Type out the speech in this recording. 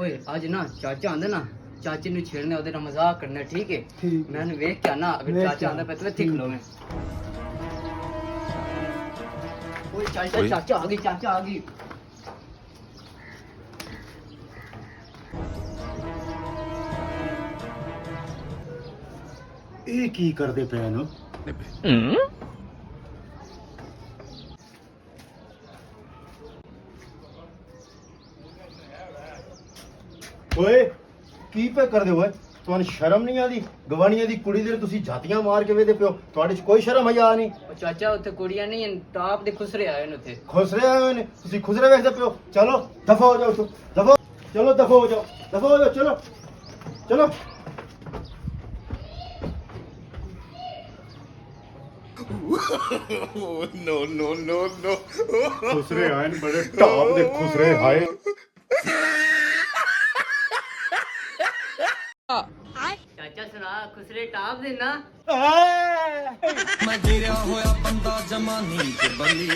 ਓਏ ਅੱਜ ਨਾ ਚਾਚਾ ਆਂਦਾ ਨਾ ਚਾਚੇ ਨੂੰ ਛੇੜਨਾ ਉਹਦੇ ਨਾਲ ਮਜ਼ਾਕ ਕਰਨਾ ਠੀਕ ਹੈ ਮੈਂ ਉਹਨੂੰ ਵੇਖ ਕੇ ਆਣਾ ਅਗਰ ਚਾਚਾ ਆਂਦਾ ਪੈ ਤੂੰ ਇੱਥੇ ਖਲੋ ਮੈਂ ਓਏ ਚੱਲ ਚਾਚਾ ਆ ਗਈ ਇਹ ਕੀ ਕਰਦੇ ਪਏ ਨੂੰ ਓਏ ਕੀ ਪੇ ਕਰਦੇ ਓਏ ਤੁਹਾਨੂੰ ਸ਼ਰਮ ਨਹੀਂ ਆਦੀ ਗਵਾਣੀਆਂ ਦੀ ਕੁੜੀ ਦੇ ਤੁਸੀਂ ਜਾਤੀਆਂ ਮਾਰ ਕੇ ਵੇਦੇ ਪਿਓ ਤੁਹਾਡੇ ਚ ਕੋਈ ਸ਼ਰਮ ਹਯਾ ਨਹੀਂ ਉਹ ਚਾਚਾ ਉੱਥੇ ਕੁੜੀਆਂ ਨਹੀਂ ਟਾਪ ਦੇ ਖੁਸਰੇ ਆਏ ਨੇ ਉੱਥੇ ਖੁਸਰੇ ਆਏ ਹੋਏ ਨੇ ਤੁਸੀਂ ਖੁਸਰੇ ਵੇਖਦੇ ਪਿਓ ਚਲੋ ਦਫਾ ਹੋ ਜਾਓ ਦਫਾ ਚਲੋ ਦਫਾ ਹੋ ਜਾਓ ਚਲੋ no ਖੁਸਰੇ ਆਏ ਨੇ ਬੜੇ ਟਾਪ ਦੇ ਖੁਸਰੇ ਹਾਏ ਚਾਚਾ ਸੁਣਾ ਖੁਸਰੇ ਟਾਪ ਦੇ ਨਾ ਮੈਂ ਗਿਰਿਆ ਹੋਇਆ ਬੰਦਾ ਜਮਾਨੀ ਤੇ ਬੱਲੀ